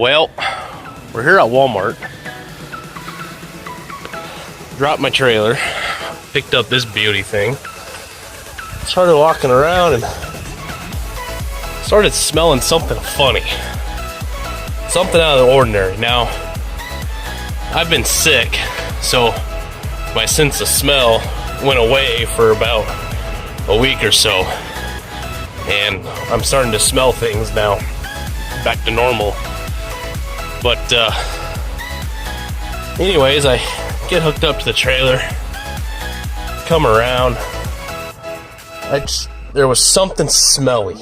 Well, we're here at Walmart. Dropped my trailer, picked up this beauty thing, started walking around and started smelling something funny. Something out of the ordinary. Now, I've been sick, so my sense of smell went away for about a week or so. And I'm starting to smell things now, back to normal. But anyways, I get hooked up to the trailer, come around. There was something smelly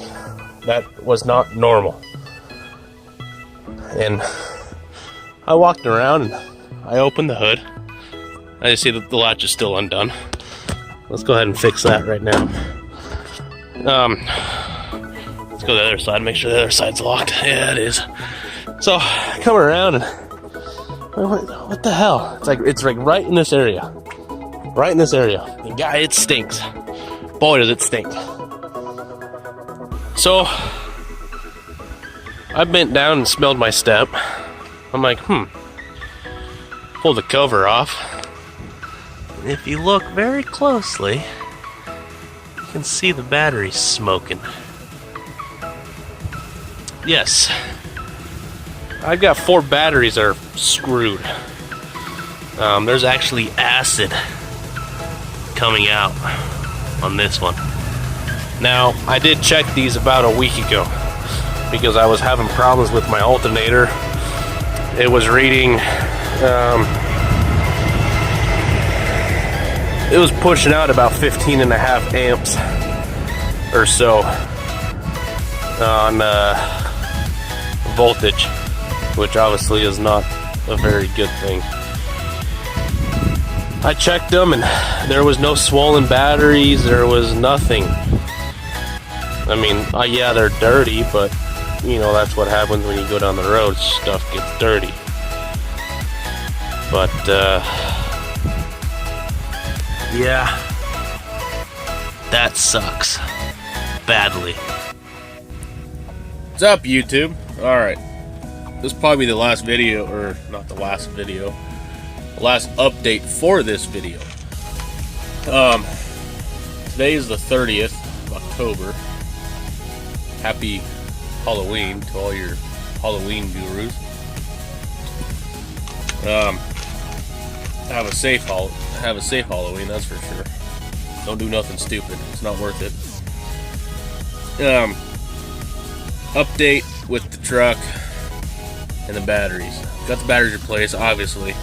that was not normal. And I walked around and I opened the hood. I just see that the latch is still undone. Let's go ahead and fix that right now. Let's go to the other side, make sure the other side's locked. Yeah, it is. So I come around and what the hell? It's like right in this area. Right in this area. And guy, it stinks. Boy, does it stink. So I bent down and smelled my step. I'm like, pull the cover off. And if you look very closely, you can see the battery smoking. Yes. I've got 4 batteries that are screwed. There's actually acid coming out on this one. Now, I did check these about a week ago because I was having problems with my alternator. It was reading, it was pushing out about 15.5 amps or so on voltage, which obviously is not a very good thing. I checked them and there was no swollen batteries, there was nothing. I mean, yeah, they're dirty, but you know, that's what happens when you go down the road, stuff gets dirty. But, yeah, that sucks badly. What's up, YouTube? Alright, this will probably be the last video, or not the last video, the last update for this video. Today is the 30th of October. Happy Halloween to all your Halloween gurus. Have a safe Halloween, that's for sure. Don't do nothing stupid. It's not worth it. Update with the truck and the batteries. Got the batteries replaced, obviously.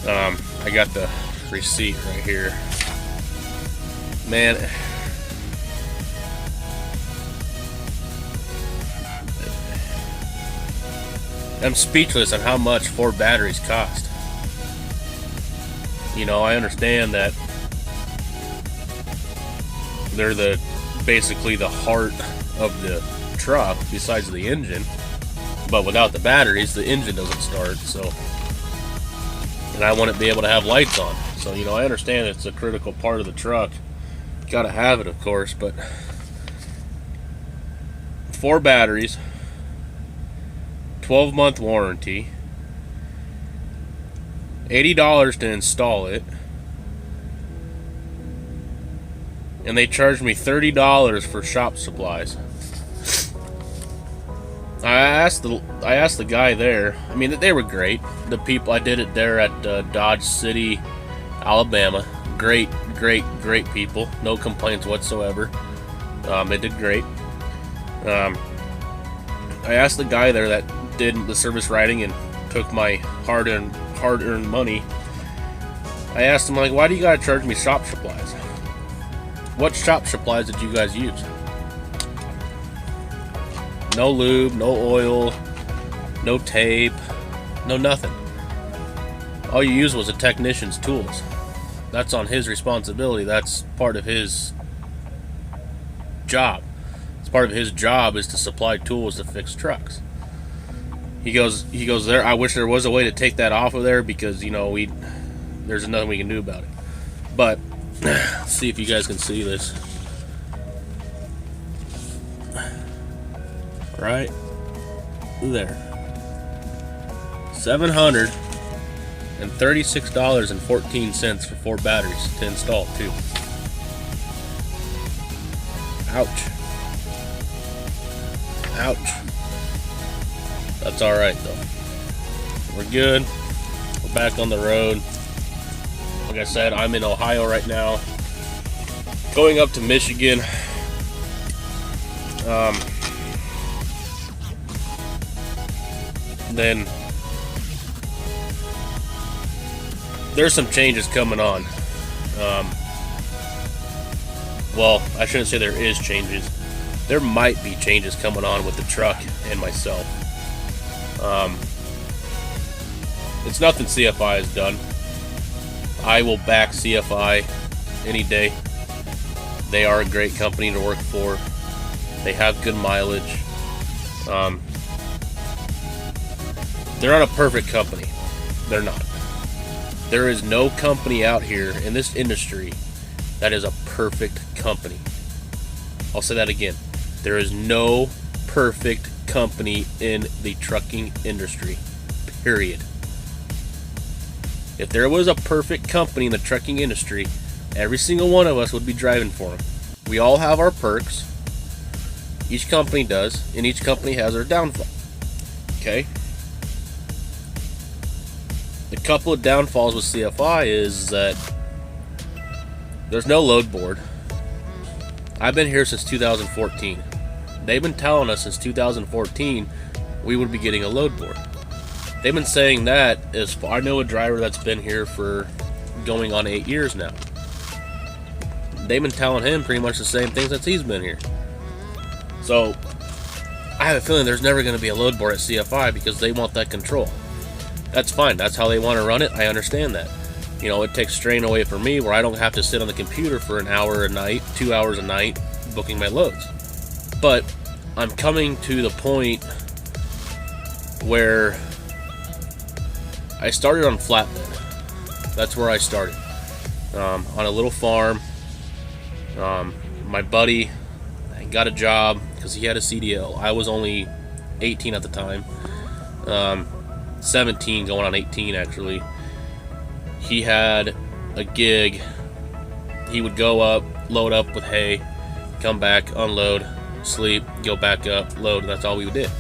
I got the receipt right here. Man, I'm speechless on how much 4 batteries cost. You know, I understand that they're basically the heart of the truck besides the engine, but without the batteries the engine doesn't start. So, and I want to be able to have lights on, so you know, I understand it's a critical part of the truck, gotta have it of course, but 4 batteries, 12-month warranty, $80 to install it, and they charged me $30 for shop supplies. I asked the guy there. I mean, they were great. The people, I did it there at Dodge City, Alabama. Great people. No complaints whatsoever. They did great. I asked the guy there that did the service writing and took my hard-earned money. I asked him, like, why do you gotta charge me shop supplies? What shop supplies did you guys use? No lube, no oil, no tape, no nothing. All you used was a technician's tools. That's on his responsibility. That's part of his job. It's part of his job is to supply tools to fix trucks. He goes there. I wish there was a way to take that off of there because, you know, there's nothing we can do about it. But let's see if you guys can see this. Right there. $736.14 for 4 batteries to install too. Ouch. Ouch. That's alright though. We're good. We're back on the road. Like I said, I'm in Ohio right now. Going up to Michigan. Then there's some changes coming on. Well, I shouldn't say there is changes. There might be changes coming on with the truck and myself. It's nothing CFI has done. I will back CFI any day. They are a great company to work for. They have good mileage. They're not a perfect company. They're not. There is no company out here in this industry that is a perfect company. I'll say that again. There is no perfect company in the trucking industry. Period. If there was a perfect company in the trucking industry, every single one of us would be driving for them. We all have our perks. Each company does, and each company has their downfall. Okay? The couple of downfalls with CFI is that there's no load board. I've been here since 2014. They've been telling us since 2014 we would be getting a load board. They've been saying that as I know a driver that's been here for going on 8 years now. They've been telling him pretty much the same thing since he's been here. So I have a feeling there's never going to be a load board at CFI because they want that control. That's fine. That's how they want to run it. I understand that. You know, it takes strain away from me where I don't have to sit on the computer for an hour a night, 2 hours a night, booking my loads. But I'm coming to the point where I started on flatbed. That's where I started. On a little farm. My buddy got a job because he had a CDL. I was only 18 at the time. 17 going on 18 actually. He had a gig. He would go up, load up with hay, come back, unload, sleep, go back up, load, and that's all we did.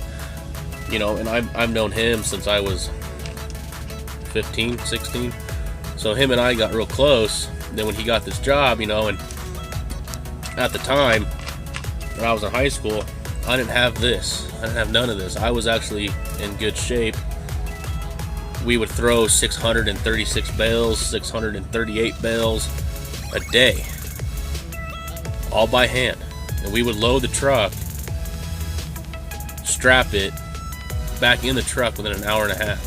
You know, and I've known him since I was 15, 16. So him and I got real close. Then when he got this job, you know, and at the time when I was in high school, I didn't have this. I didn't have none of this. I was actually in good shape. We would throw 636 bales, 638 bales a day, all by hand. And we would load the truck, strap it back in the truck within an hour and a half.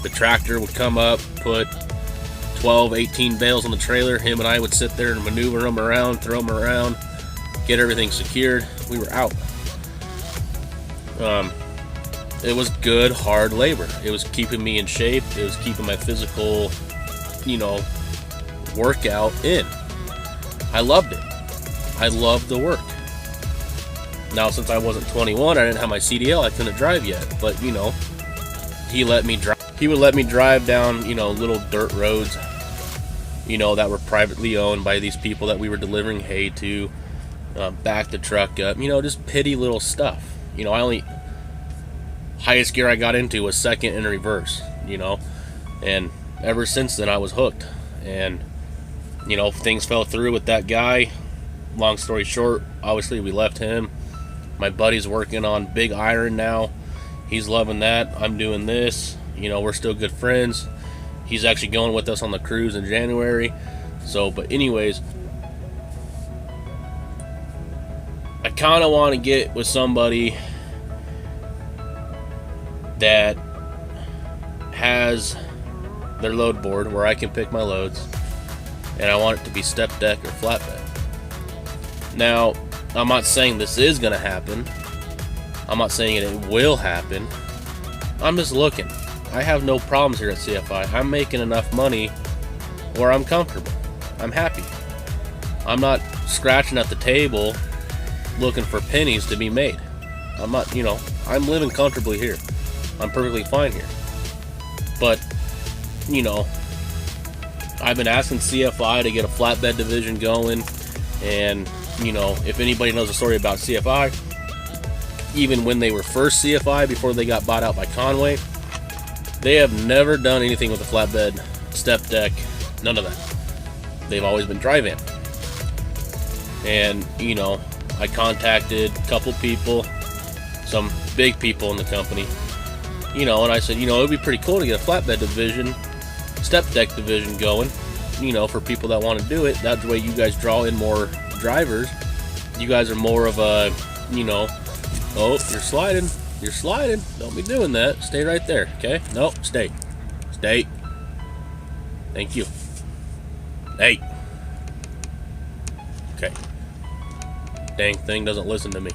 The tractor would come up, put 12, 18 bales on the trailer. Him and I would sit there and maneuver them around, throw them around, get everything secured. We were out. It was good, hard labor. It was keeping me in shape. It was keeping my physical, you know, workout in. I loved it. I loved the work. Now, since I wasn't 21, I didn't have my CDL. I couldn't drive yet. But, you know, he let me drive. He would let me drive down, you know, little dirt roads, you know, that were privately owned by these people that we were delivering hay to, back the truck up, you know, just petty little stuff. You know, highest gear I got into was second and reverse, you know, and ever since then I was hooked. And, you know, things fell through with that guy. Long story short, obviously we left him. My buddy's working on Big Iron now. He's loving that. I'm doing this. You know, we're still good friends. He's actually going with us on the cruise in January. So, but anyways, I kind of want to get with somebody that has their load board where I can pick my loads, and I want it to be step deck or flatbed. Now, I'm not saying this is going to happen. I'm not saying it will happen. I'm just looking. I have no problems here at CFI. I'm making enough money where I'm comfortable. I'm happy. I'm not scratching at the table looking for pennies to be made. I'm not, you know, I'm living comfortably here. I'm perfectly fine here. But, you know, I've been asking CFI to get a flatbed division going, and, you know, if anybody knows the story about CFI, even when they were first CFI before they got bought out by Conway, they have never done anything with a flatbed, step deck, none of that. They've always been dry van. And, you know, I contacted a couple people, some big people in the company, you know, and I said, you know, it would be pretty cool to get a flatbed division, step deck division going, you know, for people that want to do it. That way you guys draw in more drivers. You guys are more of a, you know, oh, you're sliding. You're sliding. Don't be doing that. Stay right there, okay? No, stay. Stay. Thank you. Hey. Okay. Dang thing doesn't listen to me.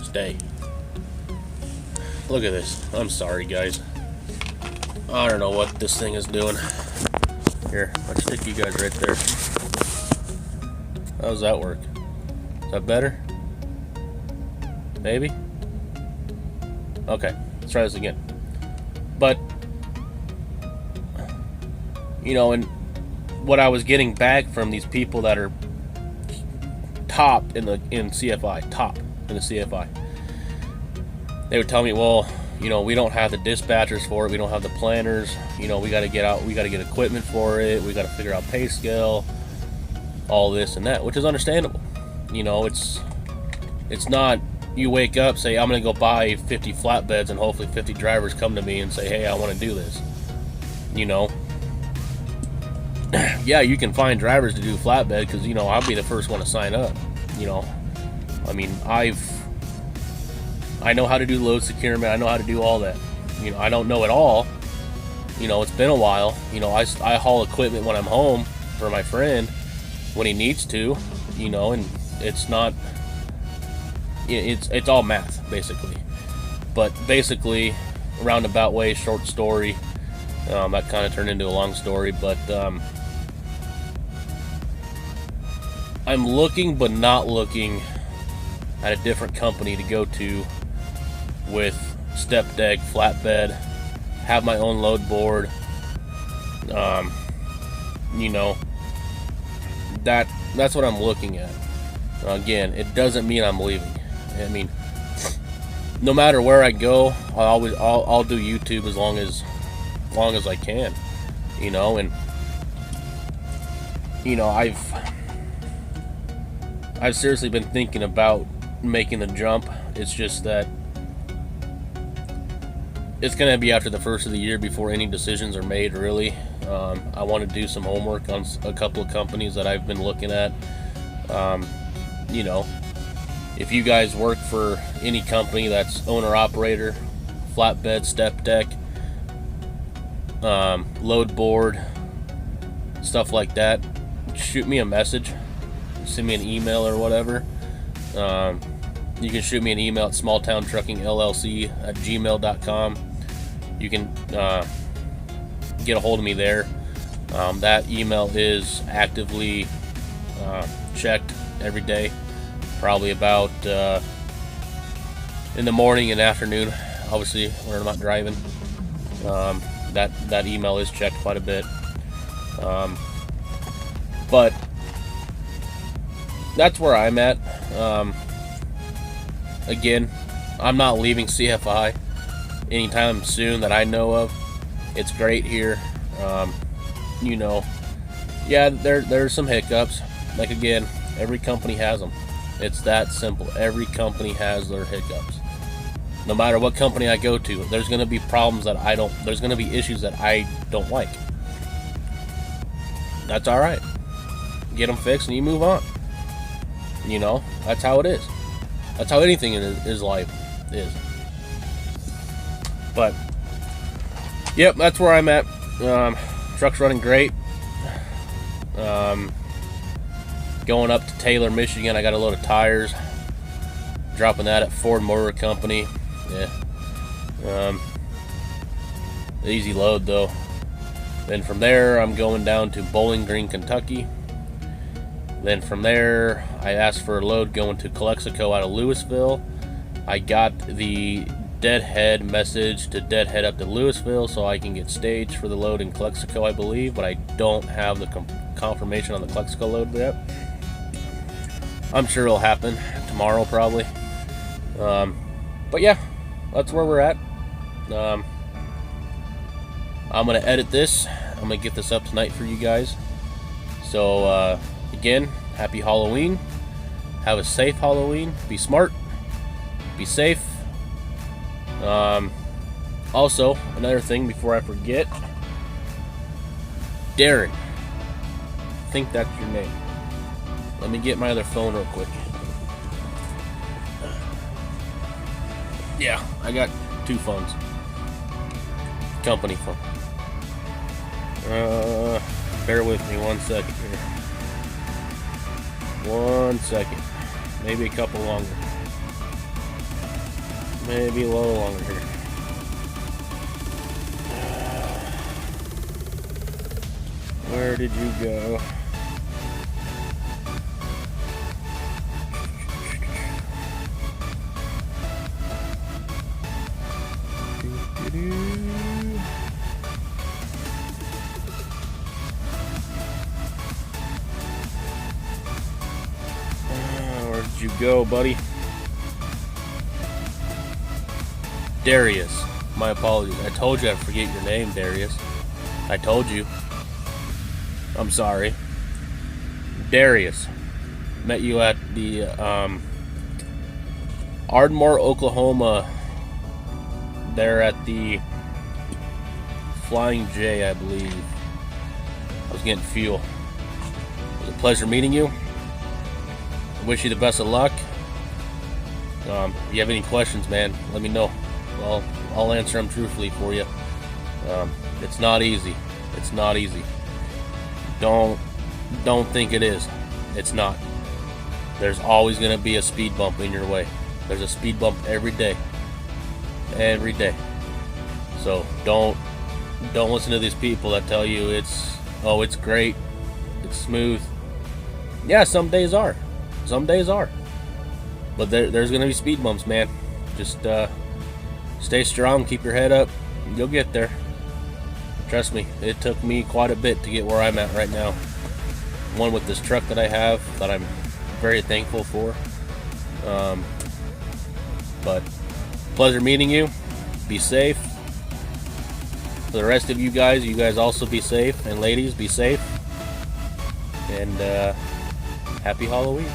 Stay. Look at this. I'm sorry, guys. I don't know what this thing is doing. Here, I'll stick you guys right there. How does that work? Is that better? Maybe? Okay, let's try this again. But, you know, and what I was getting back from these people that are top in CFI, top in the CFI, they would tell me, well, you know, we don't have the dispatchers for it, we don't have the planners, you know, we got to get out, we got to get equipment for it, we got to figure out pay scale, all this and that, which is understandable. You know, it's not you wake up, say, I'm going to go buy 50 flatbeds and hopefully 50 drivers come to me and say, hey, I want to do this. You know, yeah, you can find drivers to do flatbed because, you know, I'll be the first one to sign up. You know, I mean, I know how to do load securement. I know how to do all that. You know, I don't know it all. You know, it's been a while. You know, I haul equipment when I'm home for my friend when he needs to, you know, and it's not, it's all math, basically. But basically, roundabout way, short story, that kind of turned into a long story, but I'm looking but not looking at a different company to go to with step deck, flatbed, have my own load board. You know, that's what I'm looking at. Again, it doesn't mean I'm leaving. I mean, no matter where I go, I'll do YouTube as long as I can. You know, and you know, I've seriously been thinking about making the jump. It's just that it's going to be after the first of the year before any decisions are made, really. I want to do some homework on a couple of companies that I've been looking at. You know, if you guys work for any company that's owner-operator, flatbed, step deck, load board, stuff like that, shoot me a message. Send me an email or whatever. You can shoot me an email at smalltowntruckingllc@gmail.com. You can get a hold of me there. That email is actively checked every day, probably about in the morning and afternoon, obviously when I'm not driving. That email is checked quite a bit. But that's where I'm at. Again, I'm not leaving CFI anytime soon that I know of. It's great here. You know, yeah, there's some hiccups. Like, again, every company has them. It's that simple. Every company has their hiccups. No matter what company I go to, there's going to be problems that there's going to be issues that I don't like. That's all right. Get them fixed and you move on. You know, that's how it is. That's how anything in his life is. But, yep, that's where I'm at. Truck's running great. Going up to Taylor, Michigan, I got a load of tires. Dropping that at Ford Motor Company. Yeah. Easy load, though. Then from there, I'm going down to Bowling Green, Kentucky. Then from there, I asked for a load going to Calexico out of Louisville. I got the deadhead message to deadhead up to Louisville so I can get staged for the load in Calexico, I believe, but I don't have the confirmation on the Calexico load yet. I'm sure it'll happen tomorrow probably. But yeah, that's where we're at. I'm gonna edit this. I'm gonna get this up tonight for you guys. So again, happy Halloween. Have a safe Halloween. Be smart. Be safe. Also, another thing before I forget, Darren. I think that's your name. Let me get my other phone real quick. Yeah, I got 2 phones. Company phone. Bear with me 1 second here. 1 second. Maybe a couple longer. Maybe a little longer here. Where did you go? Where did you go, buddy? Darius. My apologies. I told you I'd forget your name, Darius. I told you. I'm sorry. Darius. Met you at the Ardmore, Oklahoma. There at the Flying J, I believe. I was getting fuel. It was a pleasure meeting you. I wish you the best of luck. If you have any questions, man, let me know. I'll answer them truthfully for you. It's not easy. It's not easy. Don't think it is. It's not. There's always going to be a speed bump in your way. There's a speed bump every day. Every day. So don't listen to these people that tell you it's great, it's smooth. Yeah, some days are. Some days are. But there's going to be speed bumps, man. Just stay strong, keep your head up. You'll get there. Trust me, it took me quite a bit to get where I'm at right now. One with this truck that I have that I'm very thankful for. But pleasure meeting you. Be safe. For the rest of you guys also be safe. And ladies, be safe. And happy Halloween.